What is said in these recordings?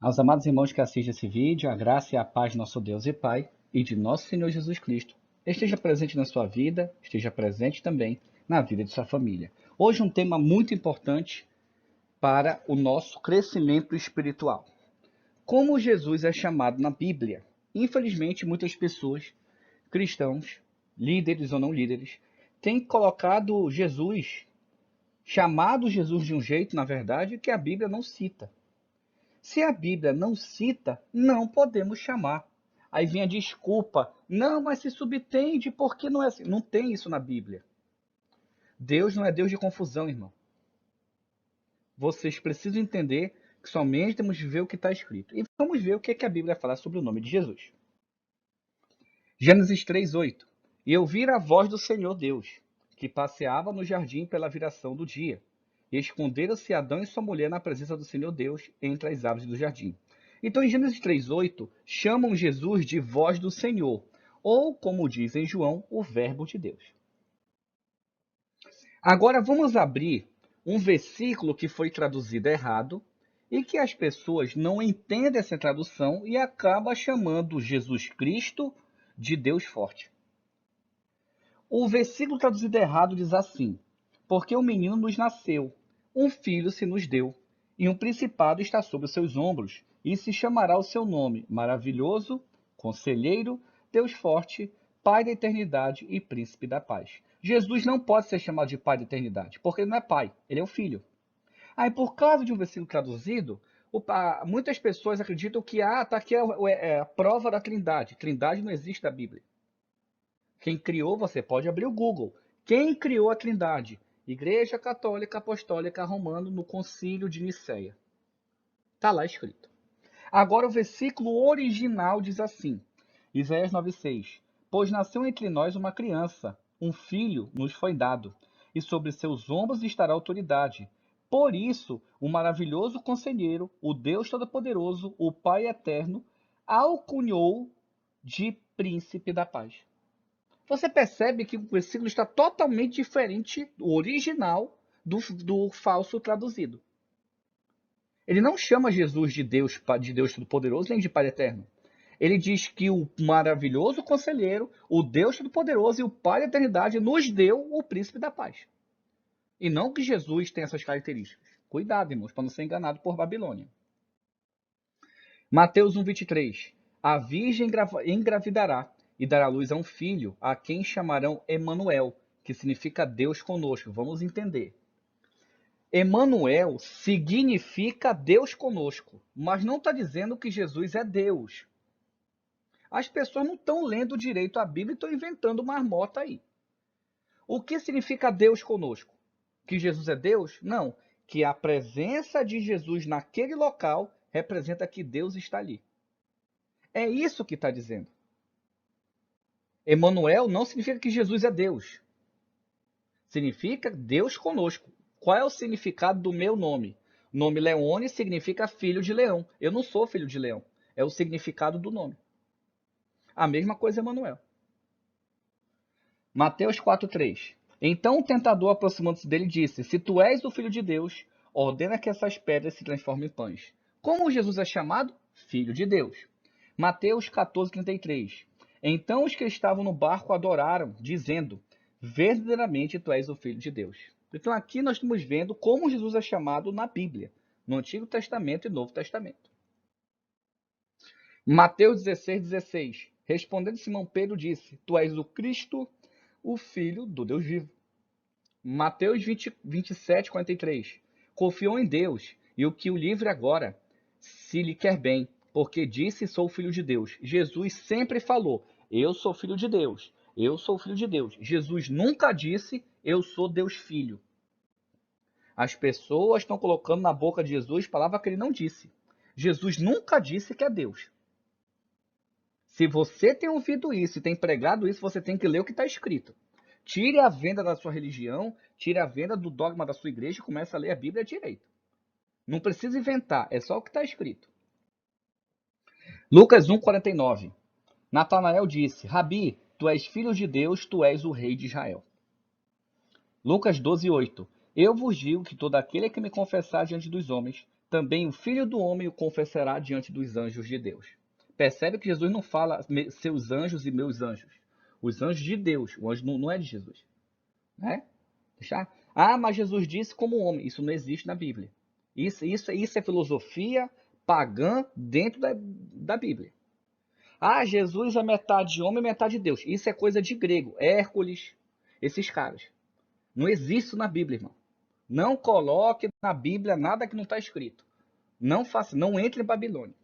Aos amados irmãos que assistem esse vídeo, a graça e a paz de nosso Deus e Pai e de nosso Senhor Jesus Cristo esteja presente na sua vida, esteja presente também na vida de sua família. Hoje um tema muito importante para o nosso crescimento espiritual. Como Jesus é chamado na Bíblia? Infelizmente, muitas pessoas, cristãos, líderes ou não líderes, têm colocado Jesus, chamado Jesus de um jeito, na verdade, que a Bíblia não cita. Se a Bíblia não cita, não podemos chamar. Aí vem a desculpa. Não, mas se subtende, porque não é assim? Não tem isso na Bíblia. Deus não é Deus de confusão, irmão. Vocês precisam entender que somente temos que ver o que está escrito. E vamos ver o que a Bíblia fala sobre o nome de Jesus. Gênesis 3:8. E eu vi a voz do Senhor Deus, que passeava no jardim pela viração do dia. E esconderam-se Adão e sua mulher na presença do Senhor Deus entre as árvores do jardim. Então, em Gênesis 3:8, chamam Jesus de voz do Senhor, ou, como diz em João, o Verbo de Deus. Agora, vamos abrir um versículo que foi traduzido errado e que as pessoas não entendem essa tradução e acabam chamando Jesus Cristo de Deus forte. O versículo traduzido errado diz assim: porque um menino nos nasceu, um filho se nos deu, e um principado está sobre os seus ombros, e se chamará o seu nome, Maravilhoso, Conselheiro, Deus Forte, Pai da Eternidade e Príncipe da Paz. Jesus não pode ser chamado de Pai da Eternidade, porque ele não é pai, ele é o filho. Aí, por causa de um versículo traduzido, muitas pessoas acreditam que tá aqui a prova da Trindade. Trindade não existe na Bíblia. Quem criou, você pode abrir o Google. Quem criou a Trindade? Igreja Católica Apostólica Romana no Concílio de Nicéia. Está lá escrito. Agora o versículo original diz assim, Isaías 9:6. Pois nasceu entre nós uma criança, um filho nos foi dado, e sobre seus ombros estará a autoridade. Por isso, o maravilhoso conselheiro, o Deus Todo-Poderoso, o Pai Eterno, alcunhou de Príncipe da Paz. Você percebe que o versículo está totalmente diferente do original do falso traduzido. Ele não chama Jesus de Deus Todo-Poderoso, nem de Pai Eterno. Ele diz que o maravilhoso conselheiro, o Deus Todo-Poderoso e o Pai da Eternidade nos deu o Príncipe da Paz. E não que Jesus tenha essas características. Cuidado, irmãos, para não ser enganado por Babilônia. Mateus 1:23. A virgem engravidará e dará luz a um filho, a quem chamarão Emanuel, que significa Deus conosco. Vamos entender. Emanuel significa Deus conosco, mas não está dizendo que Jesus é Deus. As pessoas não estão lendo direito a Bíblia e estão inventando marmota aí. O que significa Deus conosco? Que Jesus é Deus? Não. Que a presença de Jesus naquele local representa que Deus está ali. É isso que está dizendo. Emanuel não significa que Jesus é Deus. Significa Deus conosco. Qual é o significado do meu nome? O nome Leone significa filho de leão. Eu não sou filho de leão. É o significado do nome. A mesma coisa Emanuel. Mateus 4:3. Então o tentador, aproximando-se dele, disse: se tu és o filho de Deus, ordena que essas pedras se transformem em pães. Como Jesus é chamado? Filho de Deus. Mateus 14:33. Então os que estavam no barco adoraram, dizendo: verdadeiramente tu és o Filho de Deus. Então aqui nós estamos vendo como Jesus é chamado na Bíblia, no Antigo Testamento e Novo Testamento. Mateus 16:16. Respondendo Simão Pedro disse: tu és o Cristo, o Filho do Deus vivo. Mateus 27:43. Confiou em Deus e o que o livre agora, se lhe quer bem, porque disse: sou filho de Deus. Jesus sempre falou: eu sou filho de Deus. Eu sou filho de Deus. Jesus nunca disse: eu sou Deus filho. As pessoas estão colocando na boca de Jesus palavra que ele não disse. Jesus nunca disse que é Deus. Se você tem ouvido isso e tem pregado isso, você tem que ler o que está escrito. Tire a venda da sua religião, tire a venda do dogma da sua igreja e comece a ler a Bíblia direito. Não precisa inventar, é só o que está escrito. Lucas 1:49. Natanael disse: Rabi, tu és filho de Deus, tu és o rei de Israel. Lucas 12:8. Eu vos digo que todo aquele que me confessar diante dos homens, também o Filho do Homem o confessará diante dos anjos de Deus. Percebe que Jesus não fala seus anjos e meus anjos. Os anjos de Deus. O anjo não é de Jesus. Né? Mas Jesus disse como homem. Isso não existe na Bíblia. Isso é filosofia pagã dentro da Bíblia. Jesus é metade homem e metade Deus. Isso é coisa de grego. Hércules, esses caras. Não existe isso na Bíblia, irmão. Não coloque na Bíblia nada que não está escrito. Não faça, não entre em Babilônia.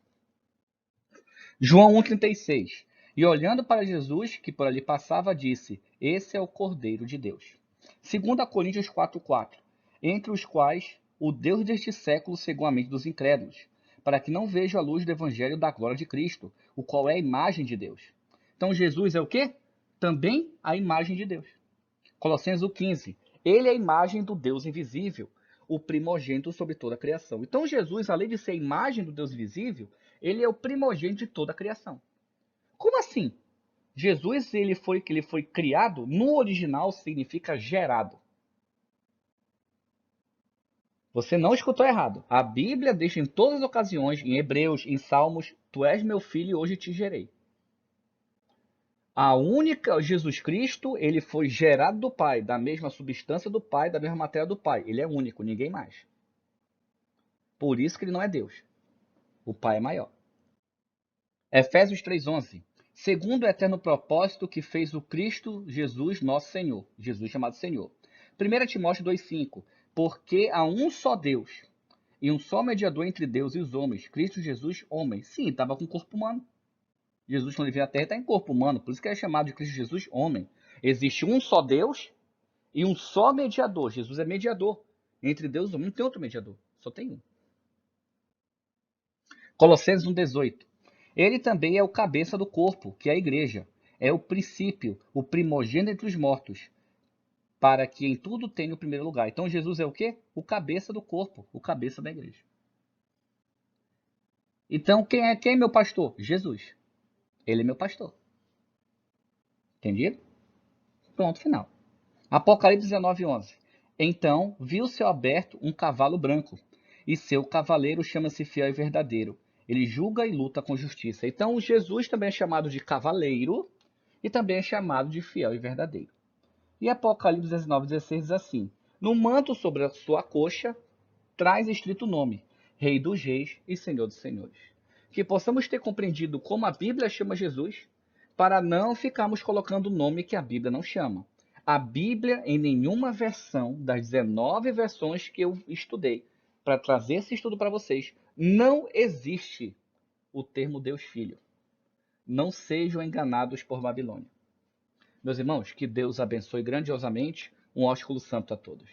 João 1,36. E olhando para Jesus, que por ali passava, disse: Esse é o Cordeiro de Deus. 2 Coríntios 4,4. Entre os quais o Deus deste século cegou a mente dos incrédulos, para que não vejam a luz do evangelho da glória de Cristo, o qual é a imagem de Deus. Então Jesus é o quê? Também a imagem de Deus. Colossenses 1,15. Ele é a imagem do Deus invisível, o primogênito sobre toda a criação. Então Jesus, além de ser a imagem do Deus invisível, ele é o primogênito de toda a criação. Como assim? Jesus, ele foi criado, no original significa gerado. Você não escutou errado. A Bíblia deixa em todas as ocasiões, em Hebreus, em Salmos, tu és meu filho e hoje te gerei. A única, Jesus Cristo, ele foi gerado do Pai, da mesma substância do Pai, da mesma matéria do Pai. Ele é único, ninguém mais. Por isso que ele não é Deus. O Pai é maior. Efésios 3,11. Segundo o eterno propósito que fez o Cristo Jesus, nosso Senhor. Jesus chamado Senhor. 1 Timóteo 2,5. Porque há um só Deus e um só mediador entre Deus e os homens, Cristo Jesus, homem. Sim, estava com corpo humano. Jesus, quando ele veio à Terra, está em corpo humano. Por isso que é chamado de Cristo Jesus, homem. Existe um só Deus e um só mediador. Jesus é mediador entre Deus e o homem. Não tem outro mediador. Só tem um. Colossenses 1,18. Ele também é o cabeça do corpo, que é a igreja. É o princípio, o primogênito entre os mortos, para que em tudo tenha o primeiro lugar. Então Jesus é o quê? O cabeça do corpo, o cabeça da igreja. Então quem é meu pastor? Jesus. Ele é meu pastor. Entendido? Pronto, final. Apocalipse 19:11. Então viu o céu aberto um cavalo branco, e seu cavaleiro chama-se Fiel e Verdadeiro. Ele julga e luta com justiça. Então Jesus também é chamado de cavaleiro e também é chamado de fiel e verdadeiro. E Apocalipse 19:16 diz assim: No manto sobre a sua coxa traz escrito o nome, Rei dos Reis e Senhor dos Senhores. Que possamos ter compreendido como a Bíblia chama Jesus, para não ficarmos colocando o nome que a Bíblia não chama. A Bíblia, em nenhuma versão das 19 versões que eu estudei, para trazer esse estudo para vocês, não existe o termo Deus Filho. Não sejam enganados por Babilônia. Meus irmãos, que Deus abençoe grandiosamente. Um ósculo santo a todos.